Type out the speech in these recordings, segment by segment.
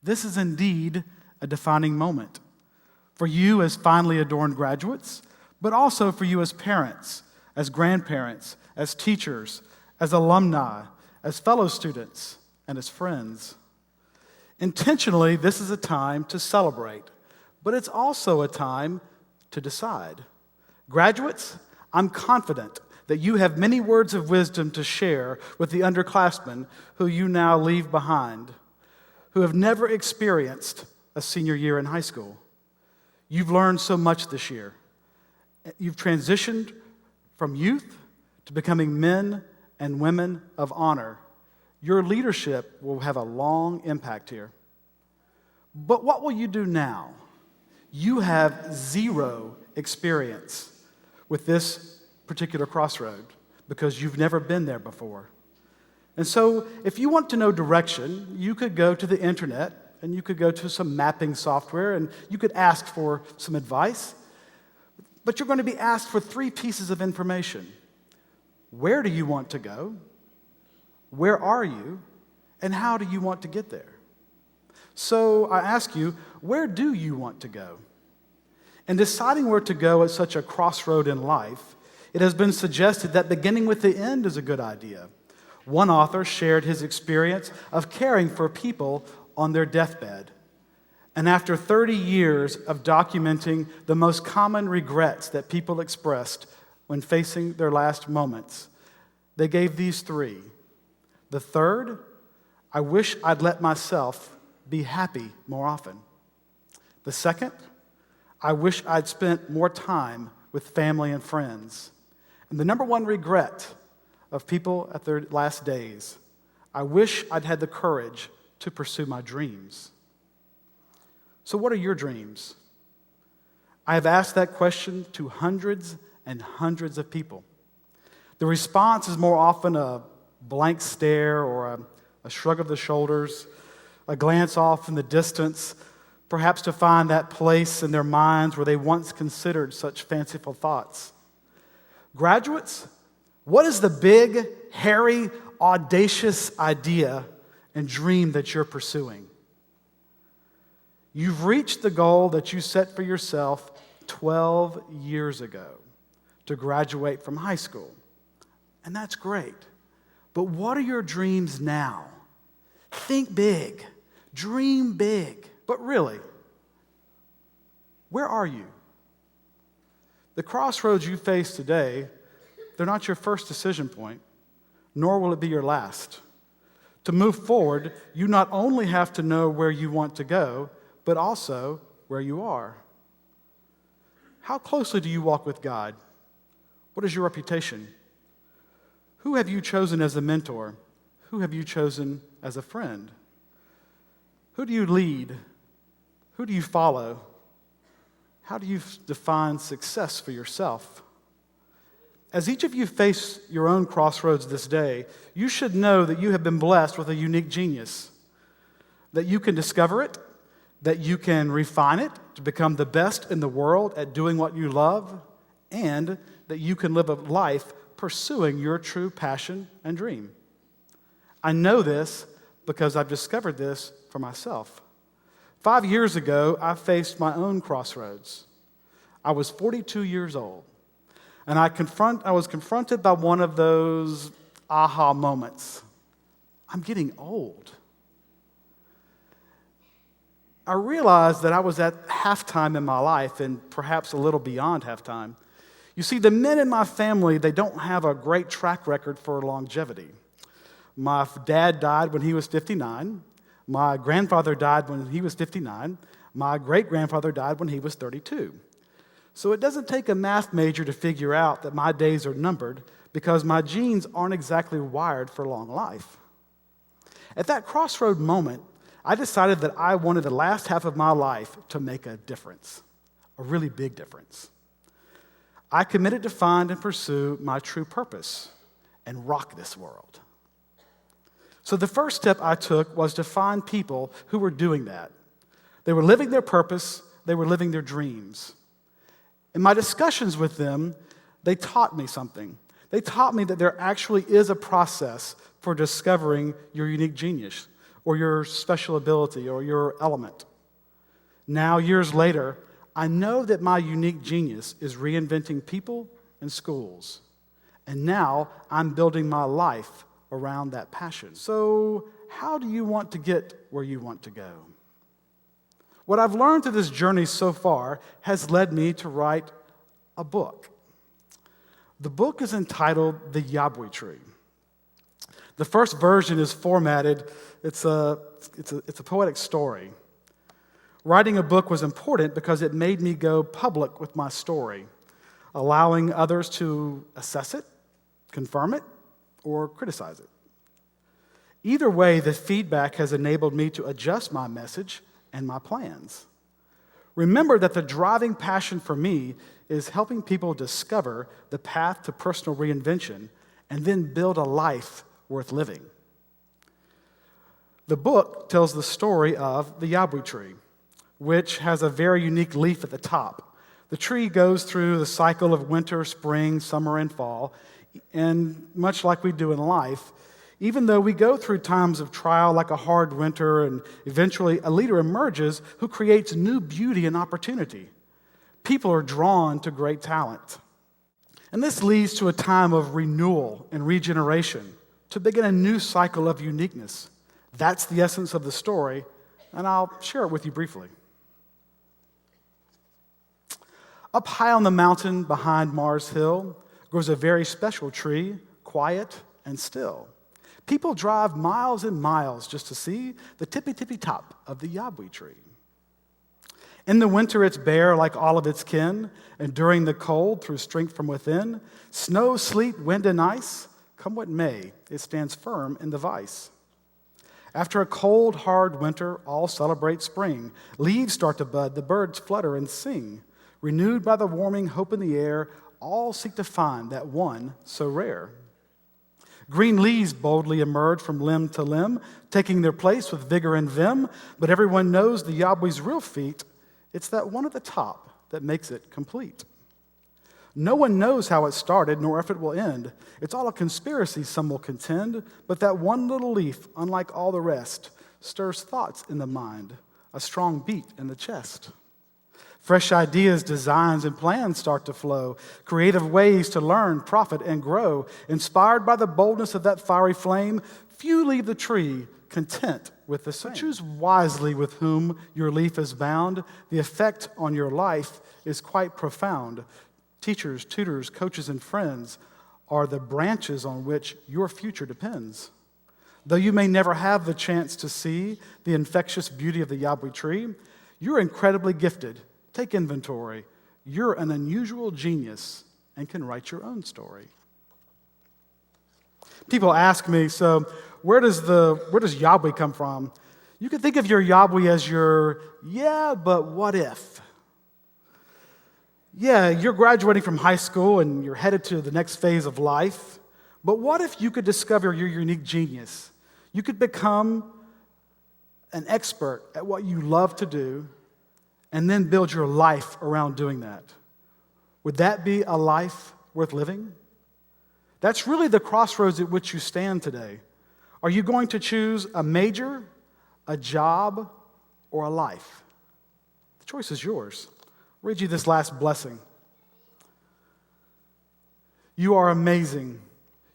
This is indeed a defining moment for you as finely adorned graduates, but also for you as parents, as grandparents, as teachers, as alumni, as fellow students, and as friends. Intentionally, this is a time to celebrate, but it's also a time to decide. Graduates, I'm confident that you have many words of wisdom to share with the underclassmen who you now leave behind, who have never experienced a senior year in high school. You've learned so much this year. You've transitioned from youth to becoming men and women of honor. Your leadership will have a long impact here. But what will you do now? You have zero experience with this particular crossroad because you've never been there before. And so if you want to know direction, you could go to the internet and you could go to some mapping software and you could ask for some advice. But you're going to be asked for 3 pieces of information. Where do you want to go? Where are you? And how do you want to get there? So I ask you, where do you want to go? In deciding where to go at such a crossroad in life, it has been suggested that beginning with the end is a good idea. One author shared his experience of caring for people on their deathbed. And after 30 years of documenting the most common regrets that people expressed when facing their last moments, they gave these 3. The third, I wish I'd let myself be happy more often. The second, I wish I'd spent more time with family and friends. And the number one regret of people at their last days, I wish I'd had the courage to pursue my dreams. So what are your dreams? I have asked that question to hundreds and hundreds of people. The response is more often a blank stare or a shrug of the shoulders, a glance off in the distance, perhaps to find that place in their minds where they once considered such fanciful thoughts. Graduates, what is the big, hairy, audacious idea and dream that you're pursuing? You've reached the goal that you set for yourself 12 years ago to graduate from high school. And that's great. But what are your dreams now? Think big. Dream big. But really, where are you? The crossroads you face today, they're not your first decision point, nor will it be your last. To move forward, you not only have to know where you want to go, but also where you are. How closely do you walk with God? What is your reputation? Who have you chosen as a mentor? Who have you chosen as a friend? Who do you lead? Who do you follow? How do you define success for yourself? As each of you face your own crossroads this day, you should know that you have been blessed with a unique genius, that you can discover it, that you can refine it to become the best in the world at doing what you love, and that you can live a life pursuing your true passion and dream. I know this because I've discovered this for myself. 5 years ago, I faced my own crossroads. I was 42 years old, and I was confronted by one of those aha moments. I'm getting old. I realized that I was at halftime in my life, and perhaps a little beyond halftime. You see, the men in my family, they don't have a great track record for longevity. My dad died when he was 59. My grandfather died when he was 59. My great-grandfather died when he was 32. So it doesn't take a math major to figure out that my days are numbered because my genes aren't exactly wired for long life. At that crossroad moment, I decided that I wanted the last half of my life to make a difference, a really big difference. I committed to find and pursue my true purpose and rock this world. So the first step I took was to find people who were doing that. They were living their purpose, they were living their dreams. In my discussions with them, they taught me something. They taught me that there actually is a process for discovering your unique genius, or your special ability or your element. Now, years later, I know that my unique genius is reinventing people and schools. And now I'm building my life around that passion. So, how do you want to get where you want to go? What I've learned through this journey so far has led me to write a book. The book is entitled The Yabwi Tree. The first version is formatted, it's a poetic story. Writing a book was important because it made me go public with my story, allowing others to assess it, confirm it, or criticize it. Either way, the feedback has enabled me to adjust my message and my plans. Remember that the driving passion for me is helping people discover the path to personal reinvention and then build a life worth living. The book tells the story of the Yabwi Tree, which has a very unique leaf at the top. The tree goes through the cycle of winter, spring, summer, and fall, and much like we do in life, even though we go through times of trial like a hard winter, and eventually a leader emerges who creates new beauty and opportunity. People are drawn to great talent. And this leads to a time of renewal and regeneration, to begin a new cycle of uniqueness. That's the essence of the story, and I'll share it with you briefly. Up high on the mountain behind Mars Hill grows a very special tree, quiet and still. People drive miles and miles just to see the tippy top of the Yabwi Tree. In the winter, it's bare like all of its kin, and during the cold, through strength from within, snow, sleet, wind, and ice, come what may, it stands firm in the vice. After a cold, hard winter, all celebrate spring. Leaves start to bud, the birds flutter and sing. Renewed by the warming hope in the air, all seek to find that one so rare. Green leaves boldly emerge from limb to limb, taking their place with vigor and vim, but everyone knows the Yabwi's real feat. It's that one at the top that makes it complete. No one knows how it started, nor if it will end. It's all a conspiracy, some will contend, but that one little leaf, unlike all the rest, stirs thoughts in the mind, a strong beat in the chest. Fresh ideas, designs, and plans start to flow, creative ways to learn, profit, and grow. Inspired by the boldness of that fiery flame, few leave the tree content with the same. Choose wisely with whom your leaf is bound. The effect on your life is quite profound. Teachers, tutors, coaches, and friends are the branches on which your future depends. Though you may never have the chance to see the infectious beauty of the Yabwi Tree, you're incredibly gifted. Take inventory. You're an unusual genius and can write your own story. People ask me, so where does Yabwi come from? You can think of your Yabwi as your, yeah, but what if? Yeah, you're graduating from high school and you're headed to the next phase of life. But what if you could discover your unique genius? You could become an expert at what you love to do and then build your life around doing that. Would that be a life worth living? That's really the crossroads at which you stand today. Are you going to choose a major, a job, or a life? The choice is yours. I'll read you this last blessing. You are amazing.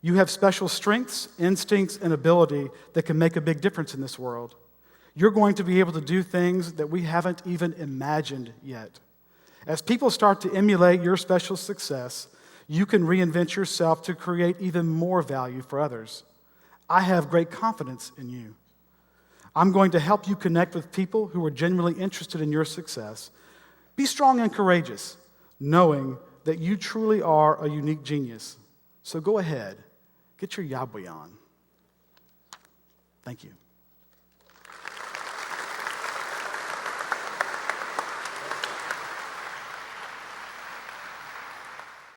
You have special strengths, instincts, and ability that can make a big difference in this world. You're going to be able to do things that we haven't even imagined yet. As people start to emulate your special success, you can reinvent yourself to create even more value for others. I have great confidence in you. I'm going to help you connect with people who are genuinely interested in your success. Be strong and courageous, knowing that you truly are a unique genius. So go ahead, get your Yabwi on. Thank you.